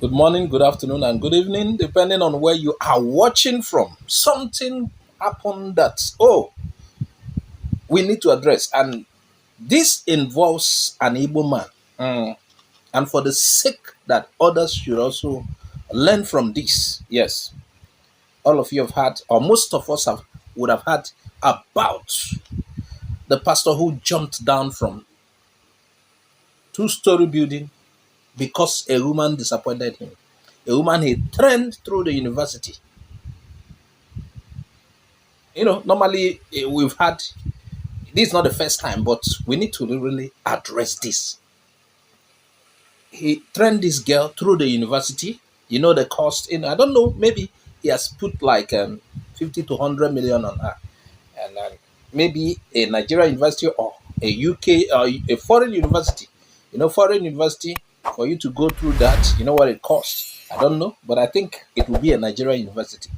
Good morning, good afternoon, and good evening, depending on where you are watching from. Something happened that, we need to address. And this involves an Igbo man. And for the sake that others should also learn from this, yes, all of you have had, or most of us would have had about the pastor who jumped down from two-story building because a woman disappointed him. A woman he trained through the university. Normally we've had this is not the first time, but we need to really address this. He trained this girl through the university. The cost. I don't know. Maybe he has put like 50 to 100 million on her, and maybe a Nigerian university or a UK or a foreign university. Foreign university for you to go through that. You know what it costs. I don't know, but I think it will be a Nigerian university.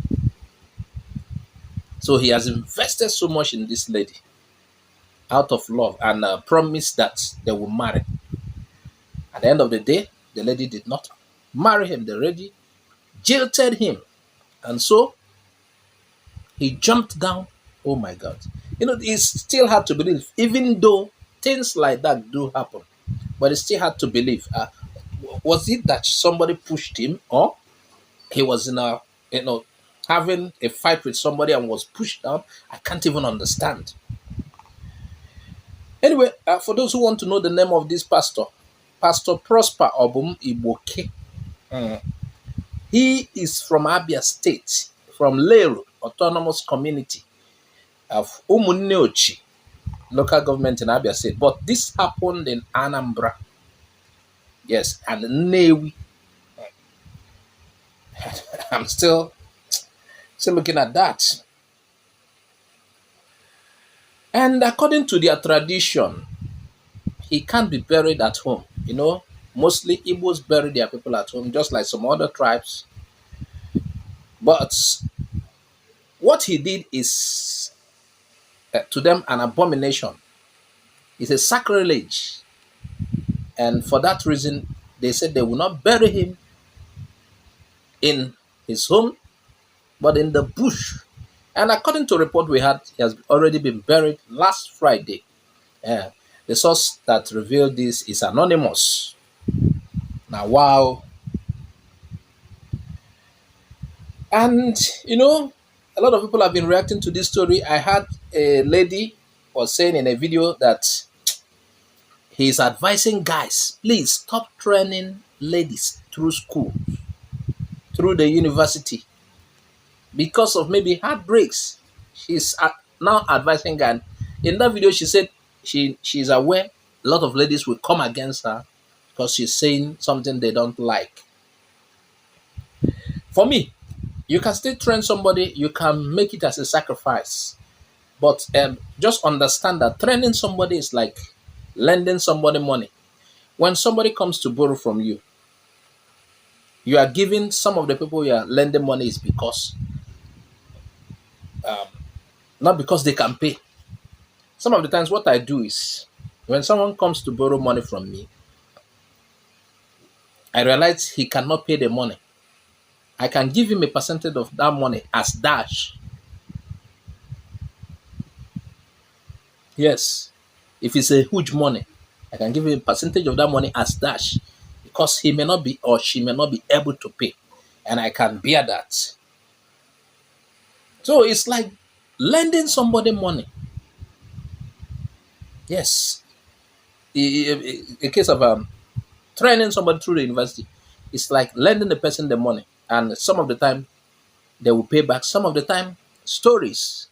So he has invested so much in this lady out of love and promised that they will marry. At the end of the day, the lady did not marry him. The lady jilted him. And so he jumped down. Oh my God. It's still hard to believe, even though things like that do happen. But it's still hard to believe. Was it that somebody pushed him, or he was having a fight with somebody and was pushed down? I can't even understand. Anyway, for those who want to know the name of this pastor, Pastor Prosper Obum Iboke. He is from Abia State, from Leru Autonomous Community of Umunneochi, local government in Abia State. But this happened in Anambra. Yes, and Newi. I'm still looking at that. And according to their tradition, he can't be buried at home. Mostly Igbos bury their people at home, just like some other tribes. But what he did is to them an abomination. It's a sacrilege. And for that reason, they said they will not bury him in his home, but in the bush. And according to a report we had, he has already been buried last Friday. The source that revealed this is anonymous. Now, wow. And, a lot of people have been reacting to this story. I had a lady was saying in a video that he's advising guys, please stop training ladies through school, through the university, because of maybe heartbreaks. She's now advising guys. In that video, she said she's aware a lot of ladies will come against her because she's saying something they don't like. For me, you can still train somebody, you can make it as a sacrifice. But just understand that training somebody is like lending somebody money. When somebody comes to borrow from you, you are giving some of the people you are lending money is because, not because they can pay. Some of the times what I do is, when someone comes to borrow money from me, I realize he cannot pay the money. I can give him a percentage of that money as dash. Yes. If it's a huge money, I can give him a percentage of that money as dash because he may not be or she may not be able to pay. And I can bear that. So it's like lending somebody money. Yes. A case of training somebody through the university, it's like lending the person the money. And some of the time, they will pay back. Some of the time, stories.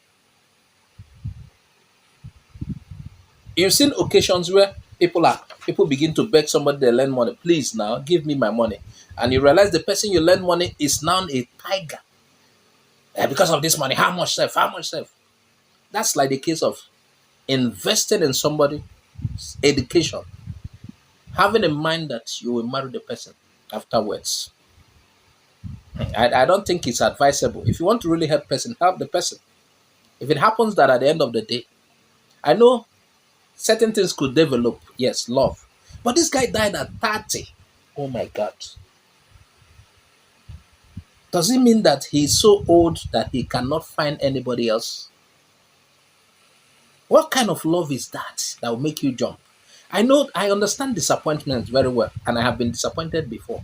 You've seen occasions where people begin to beg somebody they lend money. Please now give me my money, and you realize the person you lend money is now a tiger. Because of this money, how much self? How much self? That's like the case of investing in somebody's education, having in mind that you will marry the person afterwards. I don't think it's advisable. If you want to really help person, help the person. If it happens that at the end of the day, I know certain things could develop, yes, love. But this guy died at 30. Oh my God. Does it mean that he's so old that he cannot find anybody else? What kind of love is that will make you jump? I know, I understand disappointment very well, and I have been disappointed before.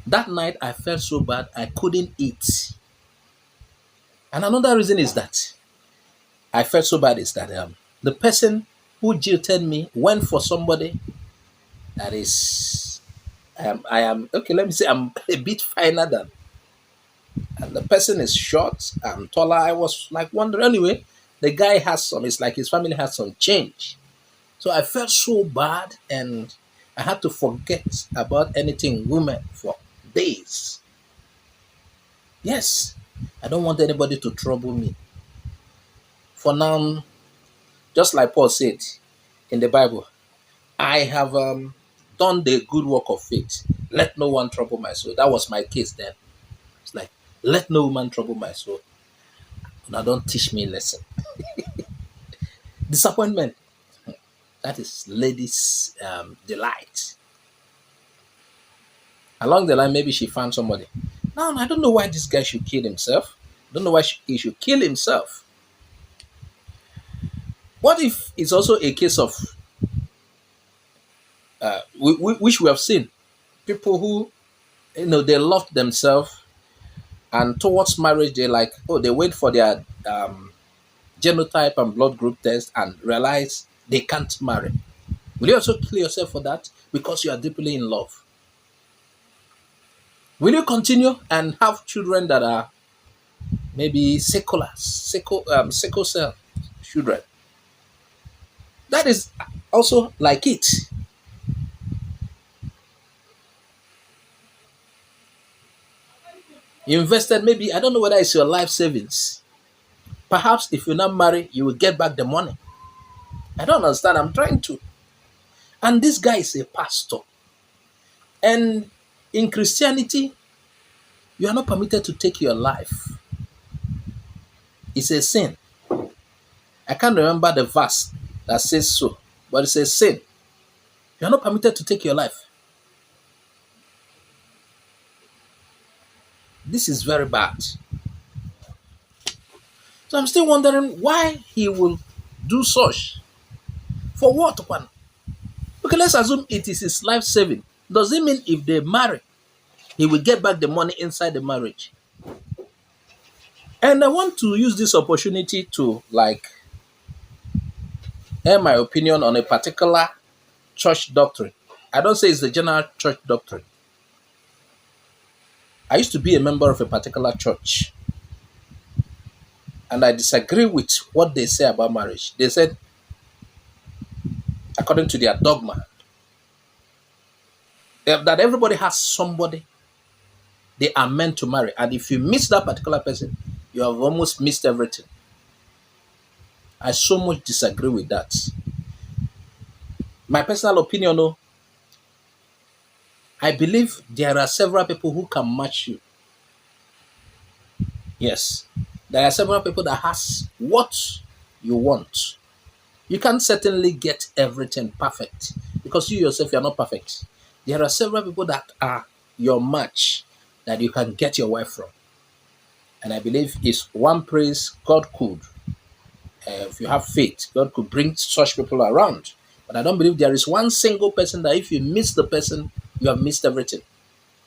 That night, I felt so bad, I couldn't eat. And another reason is that I felt so bad is that the person who jilted me went for somebody that is, I am, okay, let me say, I'm a bit finer than, and the person is short and taller. I was like wondering, anyway, the guy has some, it's like his family has some change. So I felt so bad and I had to forget about anything women for days. Yes, I don't want anybody to trouble me. For now, just like Paul said in the Bible, I have done the good work of faith. Let no one trouble my soul. That was my case then. It's like, let no man trouble my soul. Now don't teach me a lesson. Disappointment, that is ladies' delight. Along the line, maybe she found somebody. Now, I don't know why this guy should kill himself. I don't know why he should kill himself. What if it's also a case of, which we have seen, people who, they love themselves and towards marriage, they like, oh, they wait for their genotype and blood group test and realize they can't marry. Will you also kill yourself for that because you are deeply in love? Will you continue and have children that are maybe sickle cell children? That is also like it. You invested, maybe, I don't know whether it's your life savings. Perhaps if you're not married, you will get back the money. I don't understand. I'm trying to. And this guy is a pastor. And in Christianity, you are not permitted to take your life. It's a sin. I can't remember the verse that says so, but it's a sin. You are not permitted to take your life. This is very bad. So I'm still wondering why he will do such. For what one? Okay, let's assume it is his life saving. Does it mean if they marry, he will get back the money inside the marriage? And I want to use this opportunity to like air my opinion on a particular church doctrine. I don't say it's the general church doctrine. I used to be a member of a particular church, and I disagree with what they say about marriage. They said, according to their dogma, that everybody has somebody they are meant to marry. And if you miss that particular person, you have almost missed everything. I so much disagree with that. My personal opinion, though, I believe there are several people who can match you. Yes. There are several people that has what you want. You can't certainly get everything perfect because you yourself, you're not perfect. There are several people that are your match that you can get your wife from. And I believe it's one praise God could, if you have faith, God could bring such people around. But I don't believe there is one single person that if you miss the person, you have missed everything.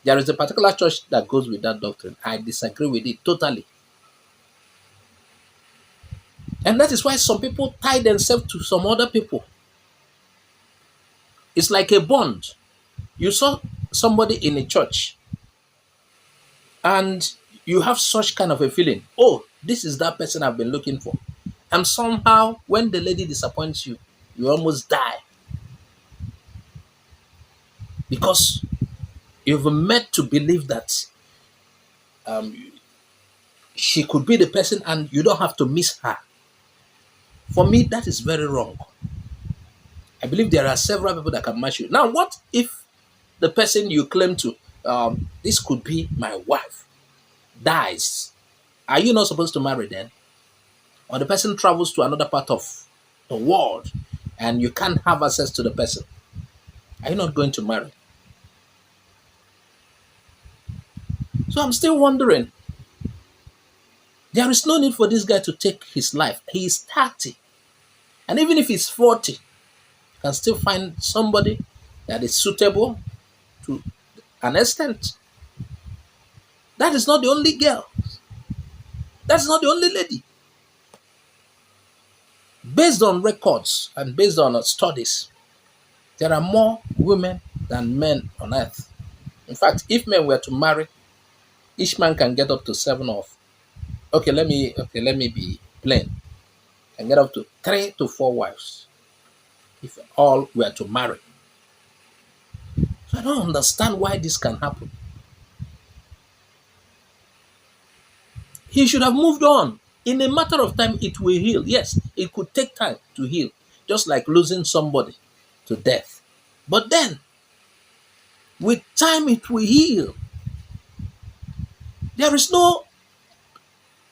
There is a particular church that goes with that doctrine. I disagree with it totally. And that is why some people tie themselves to some other people. It's like a bond. You saw somebody in a church and you have such kind of a feeling, oh, this is that person I've been looking for. And somehow, when the lady disappoints you, you almost die because you've met to believe that um, she could be the person and you don't have to miss her. For me, that is very wrong. I believe there are several people that can match you. Now, what if the person you claim to, this could be my wife, dies? Are you not supposed to marry then? Or the person travels to another part of the world and you can't have access to the person? Are you not going to marry? So I'm still wondering, there is no need for this guy to take his life. He is 30. And even if he's 40, you can still find somebody that is suitable to an extent. That is not the only girl. That's not the only lady. Based on records and based on studies, there are more women than men on earth. In fact, if men were to marry, each man can get up to seven of. Okay, let me be plain. Can get up to 3 to 4 wives if all were to marry. So I don't understand why this can happen. He should have moved on. In a matter of time, it will heal. Yes, it could take time to heal, just like losing somebody to death. But then, with time, it will heal. There is no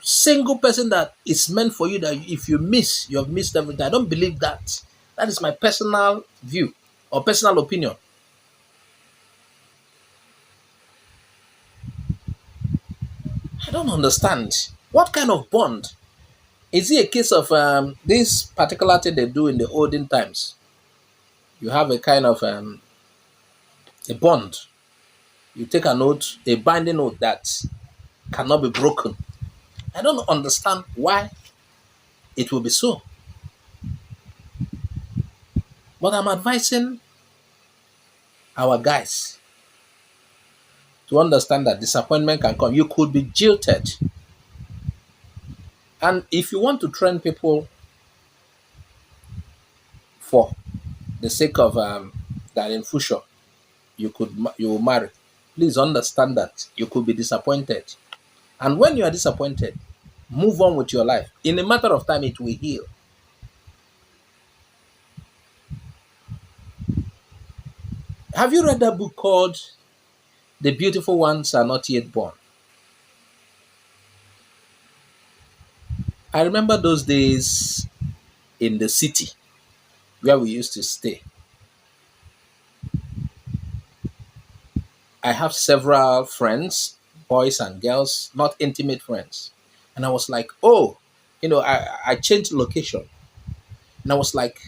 single person that is meant for you that if you miss, you have missed everything. I don't believe that. That is my personal view or personal opinion. I don't understand. What kind of bond? Is it a case of this particular thing they do in the olden times? You have a kind of a bond. You take an oath, a binding oath that cannot be broken. I don't understand why it will be so. But I'm advising our guys to understand that disappointment can come. You could be jilted. And if you want to train people for the sake of that in future, you will marry. Please understand that you could be disappointed. And when you are disappointed, move on with your life. In a matter of time, it will heal. Have you read that book called The Beautiful Ones Are Not Yet Born? I remember those days in the city where we used to stay. I have several friends, boys and girls, not intimate friends. And I was like, oh, I changed location. And I was like,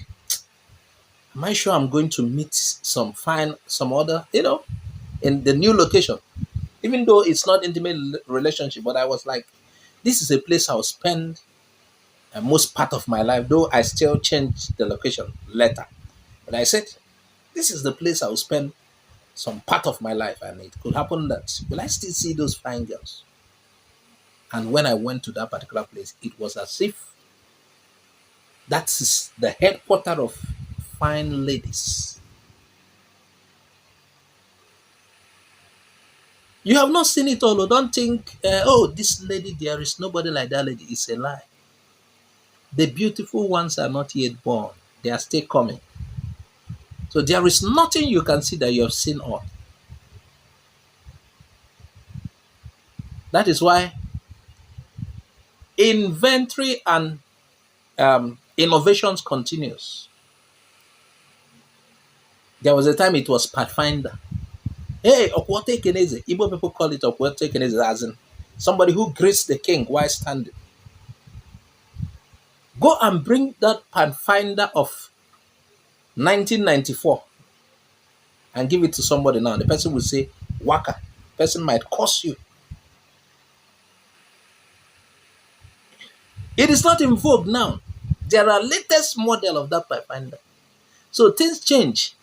am I sure I'm going to meet some other, in the new location? Even though it's not intimate relationship, but I was like, this is a place I'll spend most part of my life, though I still change the location later. But I said, this is the place I'll spend some part of my life, and it could happen that will I still see those fine girls? And when I went to that particular place, it was as if that's the headquarter of fine ladies. You have not seen it all. Don't think, oh, this lady, there is nobody like that lady. It's a lie. The beautiful ones are not yet born. They are still coming. So there is nothing you can see that you have seen all. That is why inventory and innovations continues. There was a time it was Pathfinder. Hey, Okwote Keneze. Igbo people call it Okwote Keneze, as in somebody who greets the king while standing. Go and bring that Pathfinder of 1994 and give it to somebody now. The person will say, Waka. The person might curse you. It is not in vogue now. There are latest model of that Pathfinder. So things change.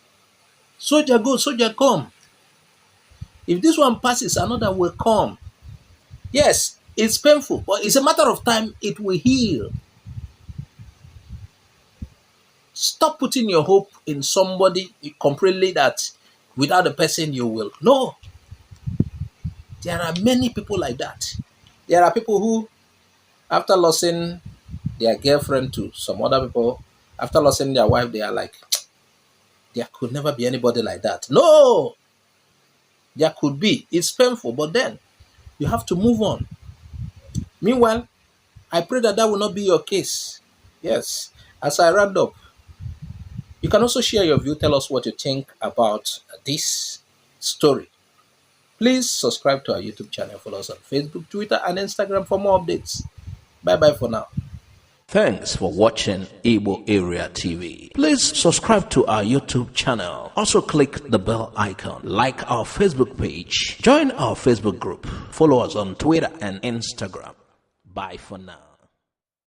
Soldier go, soldier come. If this one passes, another will come. Yes, it's painful, but it's a matter of time, it will heal. Stop putting your hope in somebody completely that without the person you will. No. There are many people like that. There are people who, after losing their girlfriend to some other people, after losing their wife, they are like, there could never be anybody like that. No! There could be. It's painful, but then you have to move on. Meanwhile, I pray that that will not be your case. Yes. As I round up, you can also share your view. Tell us what you think about this story. Please subscribe to our YouTube channel. Follow us on Facebook, Twitter, and Instagram for more updates. Bye-bye for now. Thanks for watching Igbo Area TV. Please subscribe to our YouTube channel. Also click the bell icon. Like our Facebook page. Join our Facebook group. Follow us on Twitter and Instagram. Bye for now.